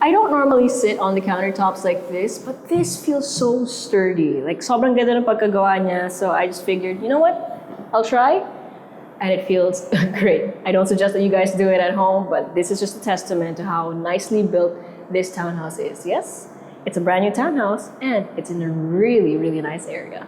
I don't normally sit on the countertops like this, but this feels so sturdy. Like, sobrang ganda ng pagkagawa niya, so I just figured, you know what? I'll try. And it feels great. I don't suggest that you guys do it at home, but this is just a testament to how nicely built this townhouse is. Yes, it's a brand new townhouse, and it's in a really, really nice area.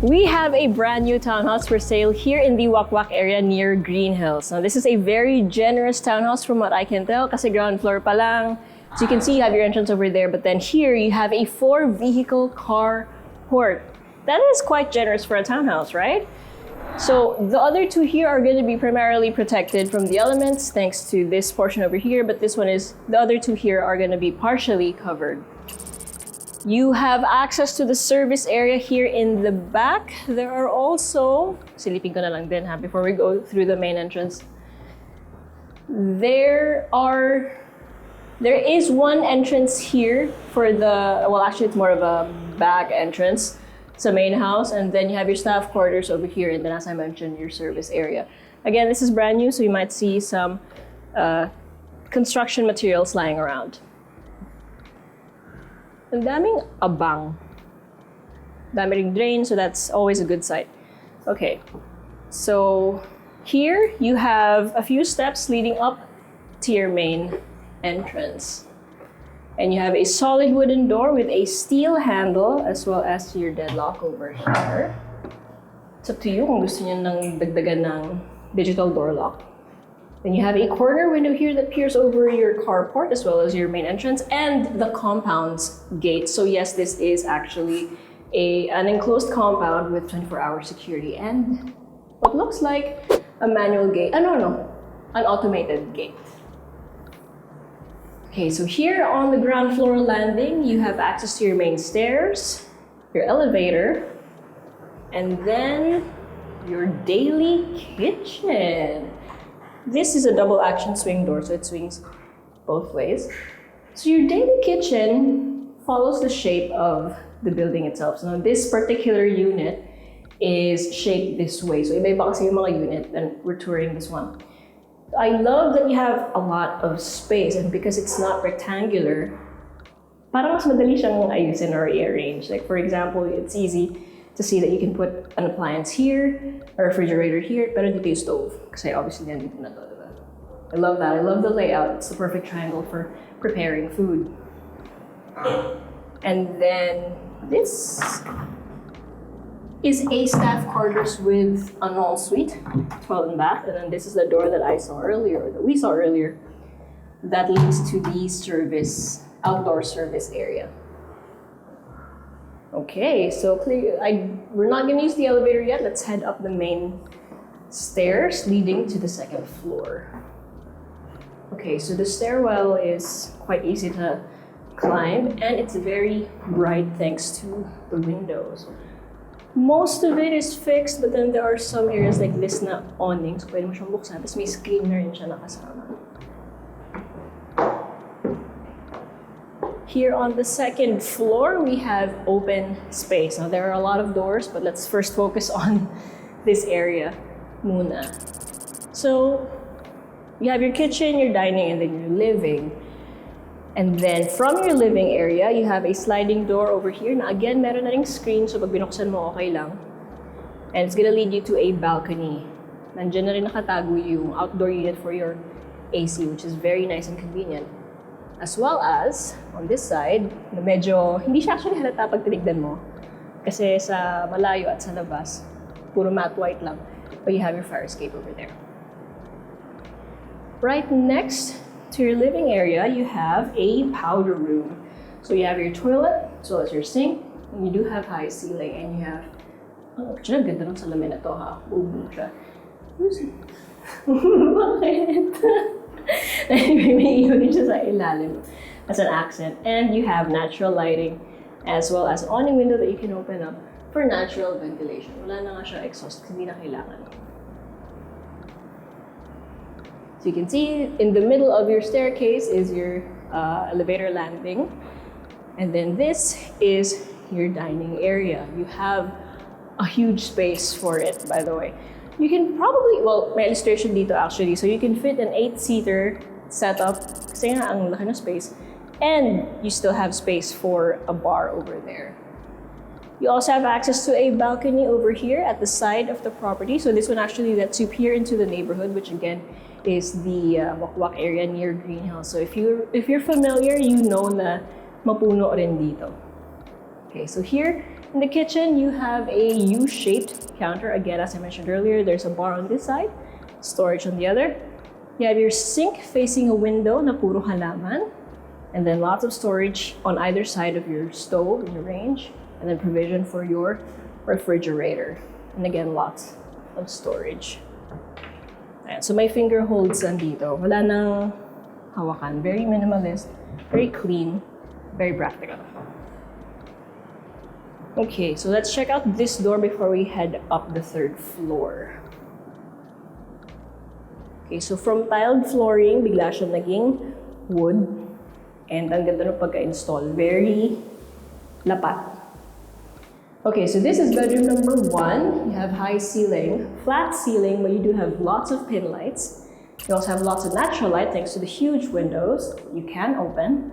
We have a brand new townhouse for sale here in the Wack-Wack area near Green Hills. Now, this is a very generous townhouse from what I can tell, kasi ground floor pa lang. So you can see you have your entrance over there, but then here you have a 4-vehicle carport. That is quite generous for a townhouse, right? So the other two here are going to be primarily protected from the elements thanks to this portion over here, but the other two here are going to be partially covered. You have access to the service area here in the back. There are also, silipin ko na lang din ha, before we go through the main entrance. There is one entrance here for well, actually it's more of a back entrance. It's a main house, and then you have your staff quarters over here, and then as I mentioned, your service area. Again, this is brand new, so you might see some construction materials lying around. Ang daming abang. Dami ring drain, so that's always a good sight. Okay, so here you have a few steps leading up to your main entrance. And you have a solid wooden door with a steel handle as well as your deadlock over here. It's up to you kung gusto niyo nang dagdagan ng digital door lock. Then you have a corner window here that peers over your carport as well as your main entrance and the compound's gate. So yes, this is actually an enclosed compound with 24-hour security and what looks like a manual gate. An automated gate. Okay, so here on the ground floor landing, you have access to your main stairs, your elevator, and then your daily kitchen. This is a double action swing door, so it swings both ways. So your daily kitchen follows the shape of the building itself. So now this particular unit is shaped this way. So iba-iba kasi yung mga unit, and we're touring this one. I love that you have a lot of space, and because it's not rectangular, parang mas madali siyang ayusin or i-arrange. Like for example, it's easy to see that you can put an appliance here, a refrigerator here, pero dito yung stove. Kasi obviously nandito na to, diba? I love that. I love the layout. It's the perfect triangle for preparing food. And then this is a staff quarters with an ensuite, toilet and bath. And then this is the door that we saw earlier, that leads to the outdoor service area. Okay, so we're not gonna use the elevator yet. Let's head up the main stairs leading to the second floor. Okay, so the stairwell is quite easy to climb and it's very bright thanks to the windows. Most of it is fixed, but then there are some areas like this na awning, so pwede mo siyang buksan, tapos may screen na rin siya nakasama. Here on the second floor, we have open space. Now, there are a lot of doors, but let's first focus on this area muna. So, you have your kitchen, your dining, and then your living. And then from your living area, you have a sliding door over here. Na again, meron na ring screen, so pag binuksan mo, okay lang. And it's gonna lead you to a balcony. Nandiyan na rin nakatago yung outdoor unit for your AC, which is very nice and convenient. As well as, on this side, na medyo, hindi siya actually halata pag tinignan mo. Kasi sa malayo at sa labas, puro matte white lang. But you have your fire escape over there. Right next to your living area, you have a powder room. So you have your toilet, as well as your sink, and you do have high ceiling, and you have, oh, actually, ang ganda ng salamin na to, ha? Ubo siya. Bakit? Anyway, may iwan siya sa ilalim as an accent. And you have natural lighting, as well as awning window that you can open up for natural ventilation. Wala na nga siya exhaust, hindi na kailangan. So you can see in the middle of your staircase is your elevator landing. And then this is your dining area. You have a huge space for it, by the way. You can probably, well, may illustration dito actually. So you can fit an 8-seater setup kasi nga ang laki ng space. And you still have space for a bar over there. You also have access to a balcony over here at the side of the property. So this one actually lets you peer into the neighborhood, which again is the Wack-Wack area near Greenhouse. So if you're familiar, you know na mapuno rin dito. Okay, so here in the kitchen, you have a U-shaped counter. Again, as I mentioned earlier, there's a bar on this side, storage on the other. You have your sink facing a window na puro halaman, and then lots of storage on either side of your stove and your range, and then provision for your refrigerator. And again, lots of storage. Ayan, so my finger holds nandito. Wala nang hawakan. Very minimalist, very clean, very practical. Okay, so let's check out this door before we head up the 3rd floor. Okay, so from tiled flooring, bigla siya naging wood. And ang ganda ng pagka-install. Very lapat. Okay, so this is bedroom number 1. You have high ceiling, flat ceiling, but you do have lots of pin lights. You also have lots of natural light thanks to the huge windows you can open.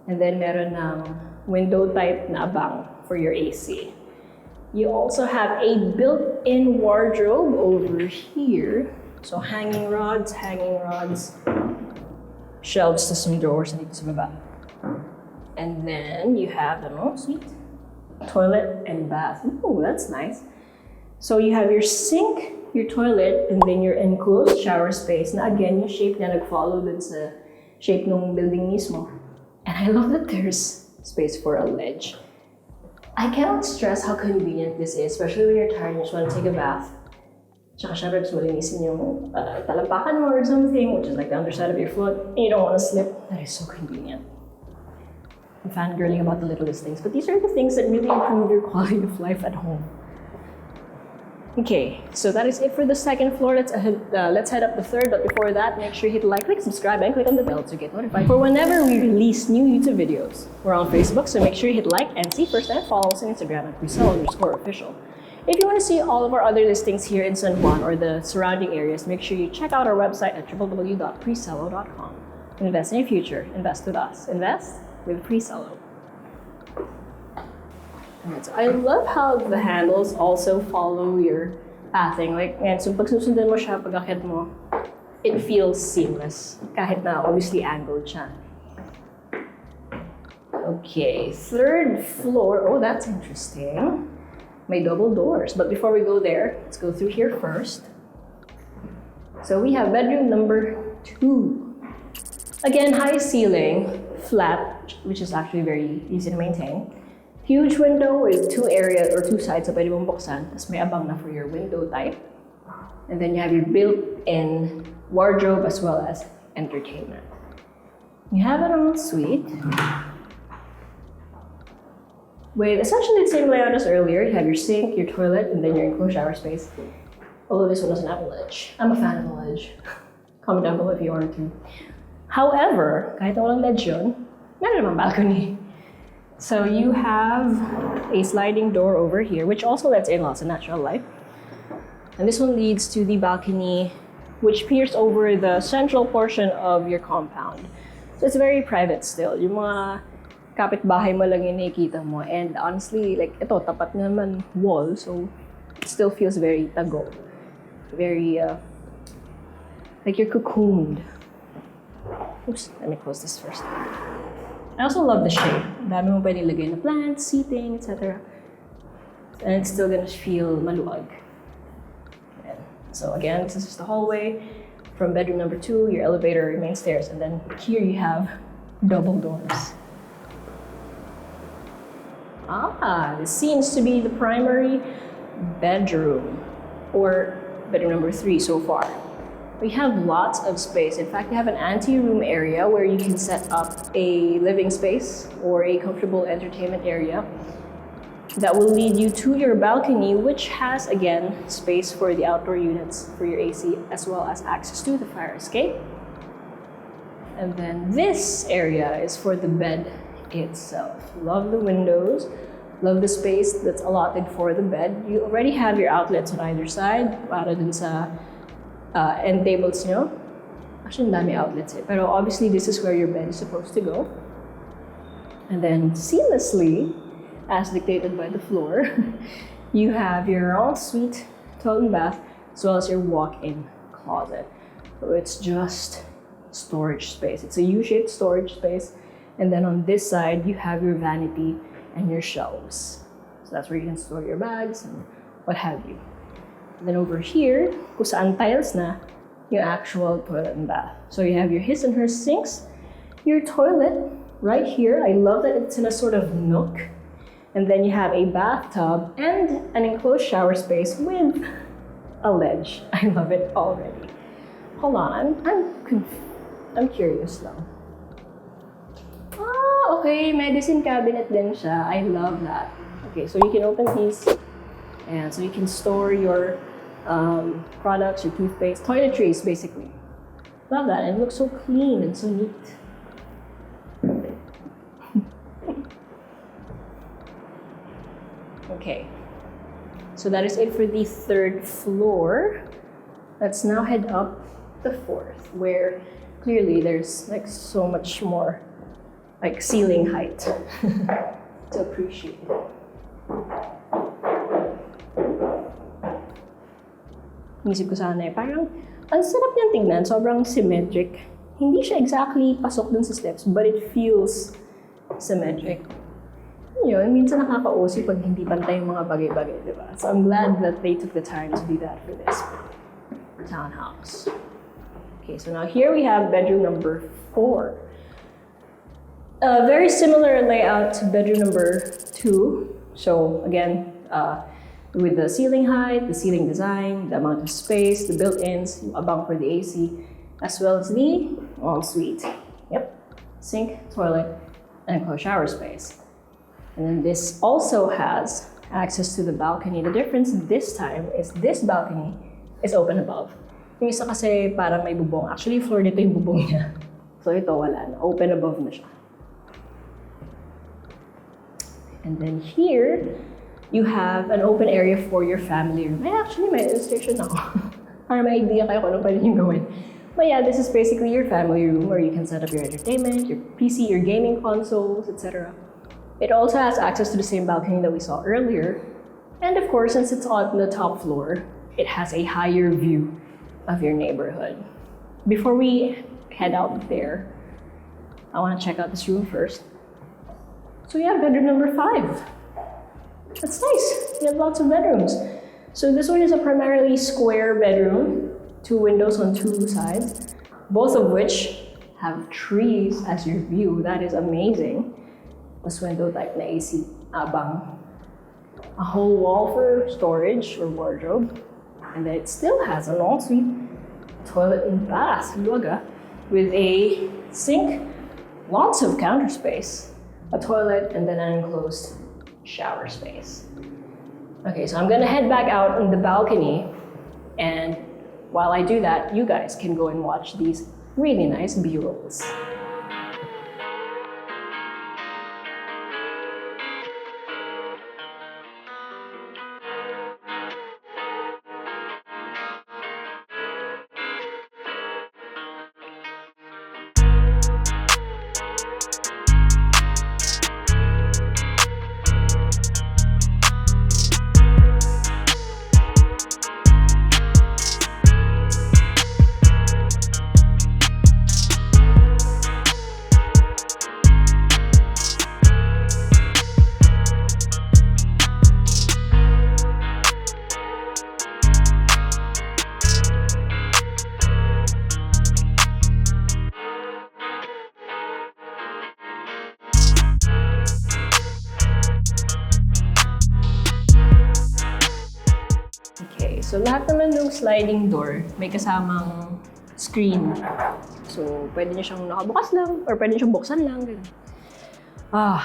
And then meron ng window type na abang for your AC. You also have a built-in wardrobe over here. So hanging rods, shelves to some drawers dito sa baba. And then you have the sweet toilet and bath. Ooh, that's nice. So you have your sink, your toilet, and then your enclosed shower space. Na again, yung shape niya nag-follow dun sa shape ng building mismo. And I love that there's space for a ledge. I cannot stress how convenient this is, especially when you're tired and you just want to take a bath. Tsaka syempre, gusto mo linisin yung talampakan mo or something, which is like the underside of your foot, and you don't want to slip. That is so convenient. I'm fangirling about the littlest things, but these are the things that really improve your quality of life at home. Okay, so that is it for the 2nd floor. Let's head up the 3rd, but before that, make sure you hit like, click subscribe, and click on the bell to get notified for whenever we release new YouTube videos. We're on Facebook, so make sure you hit like and see first, and follow us on Instagram at Presello_official. If you want to see all of our other listings here in San Juan or the surrounding areas, make sure you check out our website at www.presello.com. Invest in your future. Invest with us. Invest with Presello. Alright, so I love how the handles also follow your pathing. Like, yan, so pag susundan mo siya, pag akit mo, it feels seamless. Kahit na obviously angled siya. Okay, 3rd floor. Oh, that's interesting. May double doors. But before we go there, let's go through here first. So we have bedroom number 2. Again, high ceiling, flat, which is actually very easy to maintain. Huge window with 2 areas or 2 sides na pwede mong buksan. Tapos may abang na for your window type. And then you have your built-in wardrobe as well as entertainment. You have it on suite. With essentially the same layout as earlier. You have your sink, your toilet, and then your enclosed shower space. Although this one doesn't have a ledge. I'm a fan of a ledge. Comment down below if you want to. However, kahit walang ledge yun, meron naman balcony. So you have a sliding door over here, which also lets in lots of natural light. And this one leads to the balcony, which peers over the central portion of your compound. So it's very private still. Yung mga kapitbahay mo lang yung nakikita mo. And honestly, like ito, tapat naman wall, so it still feels very tago. Very, like you're cocooned. Oops, let me close this first. I also love the shape. Dami mo pwede lagay na plants, seating, etc. And it's still gonna feel maluwag. Ayan. So again, this is the hallway. From bedroom number 2, your elevator, your main stairs, and then here you have double doors. This seems to be the primary bedroom, or bedroom number 3 so far. We have lots of space. In fact, we have an ante-room area where you can set up a living space or a comfortable entertainment area that will lead you to your balcony, which has, again, space for the outdoor units for your AC, as well as access to the fire escape. And then this area is for the bed itself. Love the windows, love the space that's allotted for the bed. You already have your outlets on either side, para dun sa end tables nyo. Actually, dami outlets eh. Pero obviously, this is where your bed is supposed to go. And then seamlessly, as dictated by the floor, you have your ensuite toilet and bath, as well as your walk-in closet. So it's just storage space. It's a U-shaped storage space. And then on this side, you have your vanity and your shelves. So that's where you can store your bags and what have you. And then over here, kung saan tiles na, yung actual toilet and bath. So you have your his and her sinks, your toilet right here. I love that it's in a sort of nook. And then you have a bathtub and an enclosed shower space with a ledge. I love it already. Hold on, I'm curious though. Okay, medicine cabinet din siya. I love that. Okay, so you can open these, and so you can store your products, your toothpaste, toiletries basically. Love that, and it looks so clean and so neat. Okay, so that is it for the 3rd floor. Let's now head up the 4th, where clearly there's like so much more like ceiling height to appreciate. Inisip ko sana parang ang sarap niyang tingnan, sobrang symmetric. Hindi siya exactly pasok dun sa steps, but it feels symmetric. Yun, minsan nakaka-OC pag hindi pantay yung mga bagay-bagay, di ba? So I'm glad that they took the time to do that for this townhouse. Okay, so now here we have bedroom number 4. A very similar layout to bedroom number 2. So again, with the ceiling height, the ceiling design, the amount of space, the built-ins, a bunk for the AC, as well as the ensuite. Yep, sink, toilet, and enclosed shower space. And then this also has access to the balcony. The difference this time is this balcony is open above. Yung isa kasi parang may bubong. Actually, floor nito yung bubong niya. So ito wala na. Open above na siya. And then here, you have an open area for your family room. Actually, may illustration ako. Para may idea kayo kung ano pwede nyo gawin. But yeah, this is basically your family room where you can set up your entertainment, your PC, your gaming consoles, etc. It also has access to the same balcony that we saw earlier. And of course, since it's on the top floor, it has a higher view of your neighborhood. Before we head out there, I want to check out this room first. So yeah, bedroom number 5. That's nice. We have lots of bedrooms. So this one is a primarily square bedroom, 2 windows on 2 sides, both of which have trees as your view. That is amazing. This window type na AC abang. A whole wall for storage or wardrobe. And then it still has an ensuite toilet and bath, luwaga, with a sink, lots of counter space, a toilet, and then an enclosed shower space. Okay, so I'm gonna head back out on the balcony, and while I do that, you guys can go and watch these really nice B-rolls. So lahat naman ng sliding door may kasamang screen. So pwede niyo siyang nakabukas lang or pwede niyo siyang buksan lang. Ganun.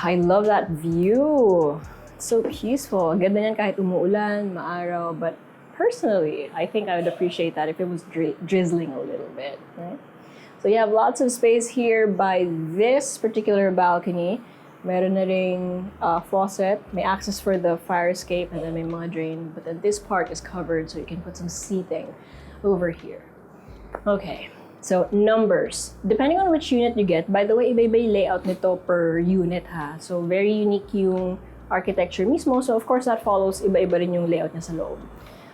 I love that view. It's so peaceful. Ganda niyan kahit umuulan, maaraw, but personally, I think I would appreciate that if it was drizzling a little bit, right? So you have lots of space here by this particular balcony. Meron na ring faucet, may access for the fire escape, and then may mga drain. But then this part is covered, so you can put some seating over here. Okay, so numbers. Depending on which unit you get, by the way, iba-iba yung layout nito per unit ha. So very unique yung architecture mismo. So of course that follows iba-iba rin yung layout niya sa loob.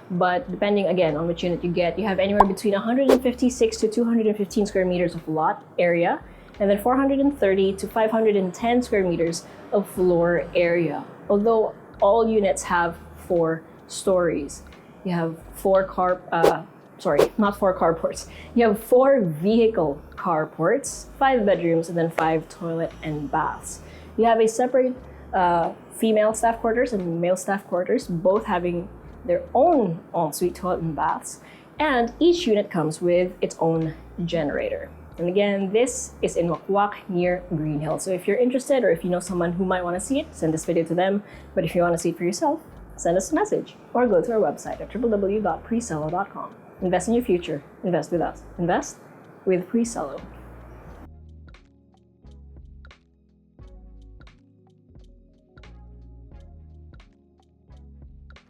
But depending again on which unit you get, you have anywhere between 156 to 215 square meters of lot area, and then 430 to 510 square meters of floor area. Although all units have 4 stories. You have 4 not 4 carports. You have 4 vehicle carports, 5 bedrooms, and then 5 toilet and baths. You have a separate female staff quarters and male staff quarters, both having their own ensuite toilet and baths, and each unit comes with its own generator. And again, this is in Wack-Wack near Green Hill. So if you're interested or if you know someone who might want to see it, send this video to them. But if you want to see it for yourself, send us a message or go to our website at www.presello.com. Invest in your future. Invest with us. Invest with Presello.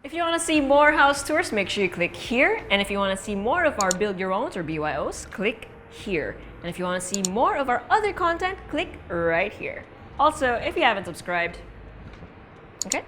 If you want to see more house tours, make sure you click here. And if you want to see more of our Build Your Owns or BYOs, click here. And if you want to see more of our other content, click right here. Also, if you haven't subscribed, okay?